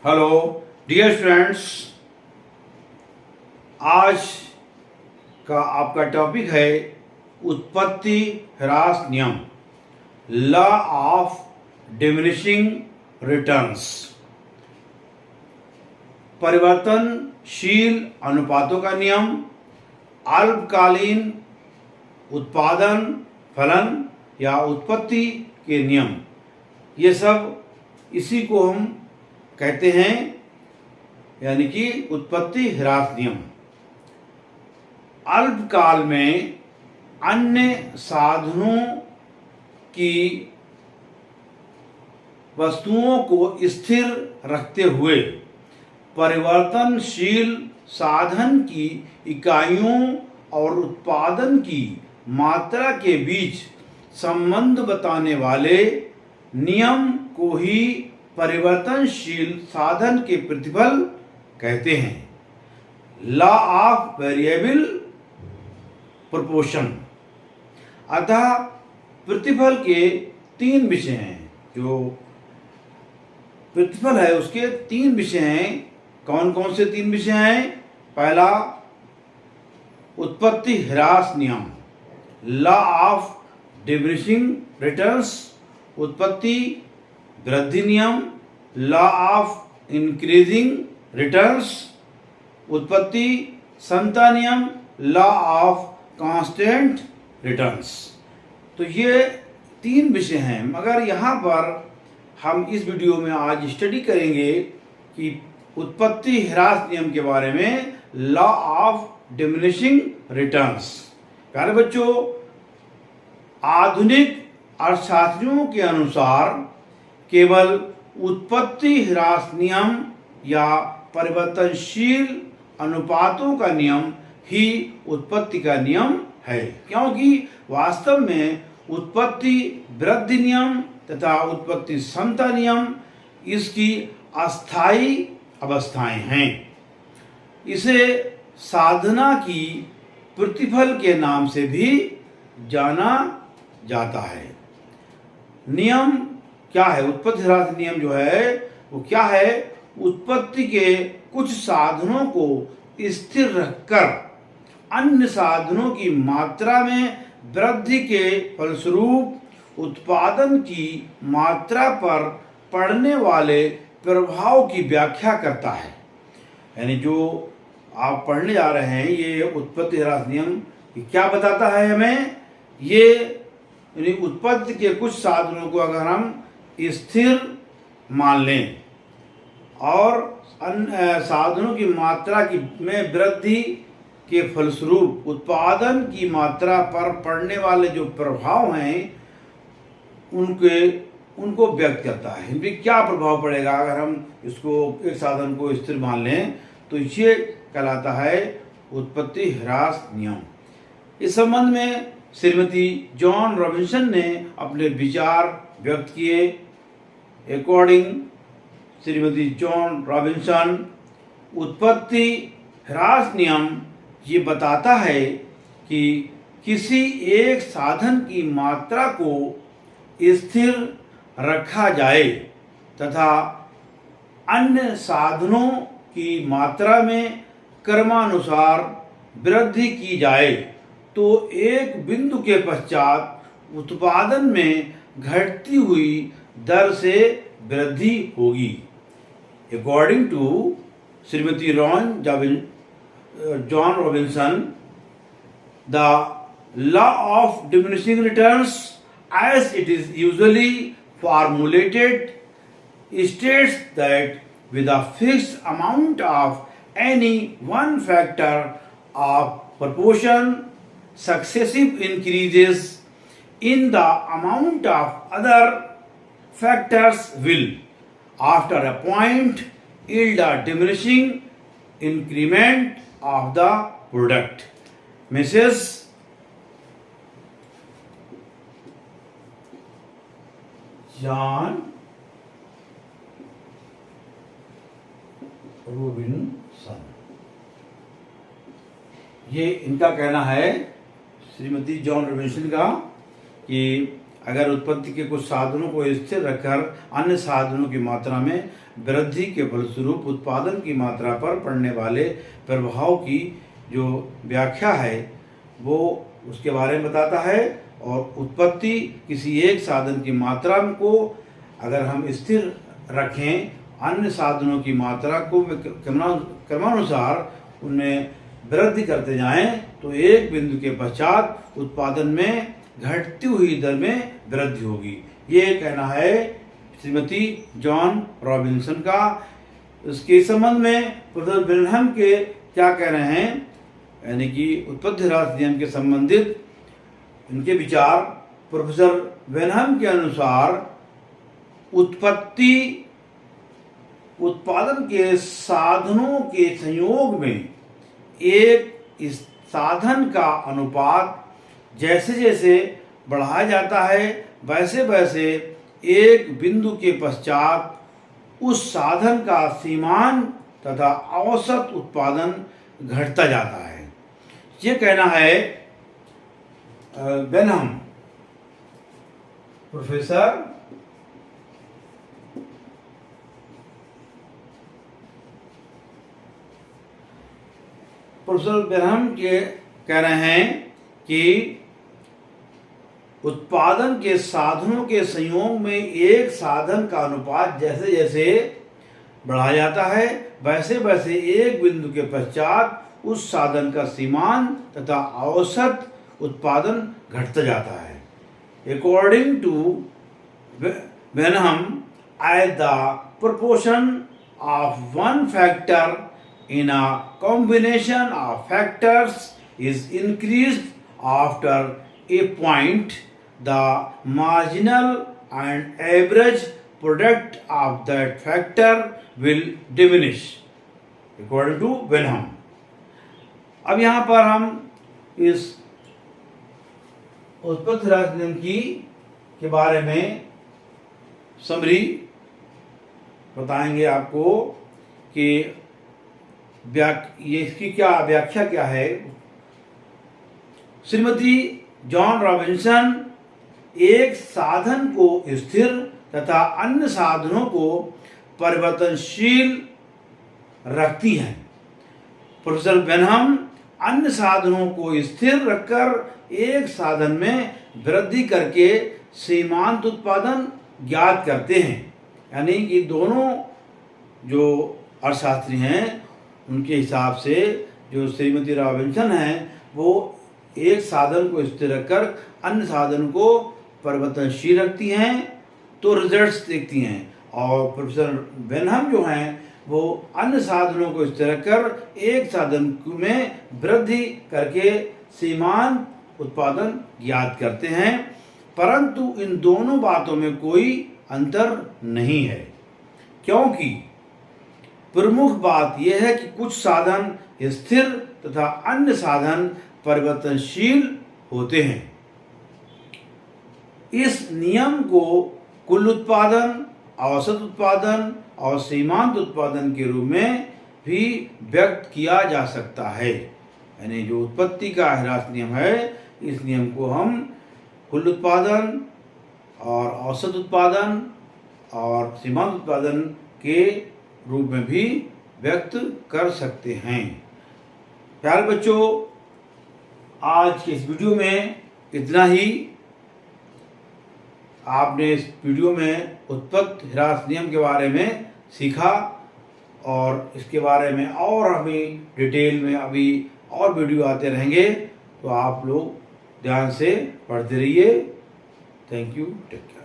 Hello dear students, आज का आपका टॉपिक है उत्पत्ति ह्रास नियम, लॉ ऑफ डिमिनिशिंग रिटर्न्स। परिवर्तनशील अनुपातों का नियम, अल्पकालीन उत्पादन फलन या उत्पत्ति के नियम, ये सब इसी को हम कहते हैं, यानी कि उत्पत्ति ह्रास नियम। अल्पकाल में अन्य साधनों की वस्तुओं को स्थिर रखते हुए परिवर्तनशील साधन की इकाइयों और उत्पादन की मात्रा के बीच संबंध बताने वाले नियम को ही परिवर्तनशील साधन के प्रतिफल कहते हैं। Law of variable proportion. अतः प्रतिफल के तीन विषय हैं। जो प्रतिफल है उसके तीन विषय हैं। कौन कौन से तीन विषय हैं? पहला उत्पत्ति ह्रास नियम, लॉ ऑफ डिमिनिशिंग रिटर्न्स, उत्पत्ति वृद्धि नियम, लॉ ऑफ इंक्रीजिंग रिटर्न्स, उत्पत्ति समता नियम, लॉ ऑफ कांस्टेंट रिटर्न्स। तो ये तीन विषय हैं, मगर यहाँ पर हम इस वीडियो में आज स्टडी करेंगे कि उत्पत्ति ह्रास नियम के बारे में, लॉ ऑफ डिमिनिशिंग रिटर्न्स। प्यारे बच्चों, आधुनिक अर्थशास्त्रियों के अनुसार केवल उत्पत्ति ह्रास नियम या परिवर्तनशील अनुपातों का नियम ही उत्पत्ति का नियम है, क्योंकि वास्तव में उत्पत्ति वृद्धि नियम तथा उत्पत्ति समता नियम इसकी अस्थायी अवस्थाएं हैं। इसे साधना की प्रतिफल के नाम से भी जाना जाता है। नियम क्या है? उत्पत्ति ह्रास नियम जो है वो क्या है? उत्पत्ति के कुछ साधनों को स्थिर रखकर अन्य साधनों की मात्रा में वृद्धि के फलस्वरूप उत्पादन की मात्रा पर पड़ने वाले प्रभाव की व्याख्या करता है। यानी जो आप पढ़ने जा रहे हैं, ये उत्पत्ति ह्रास नियम क्या बताता है हमें? ये यानी उत्पत्ति के कुछ साधनों को अगर हम स्थिर मान लें और अन्य साधनों की मात्रा की में वृद्धि के फलस्वरूप उत्पादन की मात्रा पर पड़ने वाले जो प्रभाव हैं उनको व्यक्त करता है। इनमें क्या प्रभाव पड़ेगा अगर हम इसको एक साधन को स्थिर मान लें, तो ये कहलाता है उत्पत्ति ह्रास नियम। इस संबंध में श्रीमती जॉन रॉबिन्सन ने अपने विचार व्यक्त किए। अकॉर्डिंग श्रीमती जॉन रॉबिन्सन, उत्पत्ति ह्रास नियम ये बताता है कि किसी एक साधन की मात्रा को स्थिर रखा जाए तथा अन्य साधनों की मात्रा में क्रमानुसार वृद्धि की जाए तो एक बिंदु के पश्चात उत्पादन में घटती हुई दर से वृद्धि होगी। According to Shrimati John Robinson, the law of diminishing returns as it is usually formulated states that with a fixed amount of any one factor of proportion, successive increases in the amount of other factors will, after a point, yield a diminishing increment of the product. Mrs. John Robinson, ये इनका कहना है, Shrimati John Robinson का, कि अगर उत्पत्ति के कुछ साधनों को स्थिर रखकर अन्य साधनों की मात्रा में वृद्धि के फलस्वरूप उत्पादन की मात्रा पर पड़ने वाले प्रभाव की जो व्याख्या है वो उसके बारे में बताता है। और उत्पत्ति किसी एक साधन की मात्रा को अगर हम स्थिर रखें, अन्य साधनों की मात्रा को क्रमानुसार उनमें वृद्धि करते जाएं, तो एक बिंदु के पश्चात उत्पादन में घटती हुई दर में वृद्धि होगी। ये कहना है श्रीमती जॉन रॉबिन्सन का। इसके संबंध में प्रोफेसर बेनहम के क्या कह रहे हैं, यानी कि उत्पत्ति ह्रास नियम के संबंधित इनके विचार। प्रोफेसर बेनहम के अनुसार उत्पत्ति उत्पादन के साधनों के संयोग में एक इस साधन का अनुपात जैसे जैसे बढ़ाया जाता है, वैसे वैसे एक बिंदु के पश्चात उस साधन का सीमांत तथा औसत उत्पादन घटता जाता है। ये कहना है बेनहम। प्रोफेसर बेनहम के कह रहे हैं कि उत्पादन के साधनों के संयोग में एक साधन का अनुपात जैसे जैसे बढ़ाया जाता है, वैसे वैसे एक बिंदु के पश्चात उस साधन का सीमांत तथा औसत उत्पादन घटता जाता है। According to Benham, as the proportion of one factor in a combination of factors is increased after a point, the marginal and average product of that factor will diminish, according to Benham। अब यहाँ पर हम इस उत्पत्ति ह्रास नियम के बारे में समरी बताएंगे आपको कि ये इसकी क्या व्याख्या क्या है। श्रीमती जॉन रॉबिन्सन एक साधन को स्थिर तथा अन्य साधनों को परिवर्तनशील रखती हैं। प्रोफेसर बेनहम अन्य साधनों को स्थिर रखकर एक साधन में वृद्धि करके सीमांत उत्पादन ज्ञात करते हैं। यानी कि दोनों जो अर्थशास्त्री हैं उनके हिसाब से जो श्रीमती रॉबिन्सन हैं वो एक साधन को स्थिर रखकर अन्य साधन को परिवर्तनशील रखती हैं तो रिजल्ट्स देखती हैं, और प्रोफेसर बेनहम जो हैं वो अन्य साधनों को स्थिर रखकर एक साधन में वृद्धि करके सीमांत उत्पादन ज्ञात करते हैं। परंतु इन दोनों बातों में कोई अंतर नहीं है, क्योंकि प्रमुख बात यह है कि कुछ साधन स्थिर तथा अन्य साधन परिवर्तनशील होते हैं। इस नियम को कुल उत्पादन, औसत उत्पादन और सीमांत उत्पादन के रूप में भी व्यक्त किया जा सकता है। यानी जो उत्पत्ति का ह्रास नियम है, इस नियम को हम कुल उत्पादन और औसत उत्पादन और सीमांत उत्पादन के रूप में भी व्यक्त कर सकते हैं। प्यारे बच्चों, आज के इस वीडियो में इतना ही। आपने इस वीडियो में उत्पत्ति ह्रास नियम के बारे में सीखा और इसके बारे में और हमें डिटेल में अभी और वीडियो आते रहेंगे, तो आप लोग ध्यान से पढ़ते रहिए। Thank you, take care.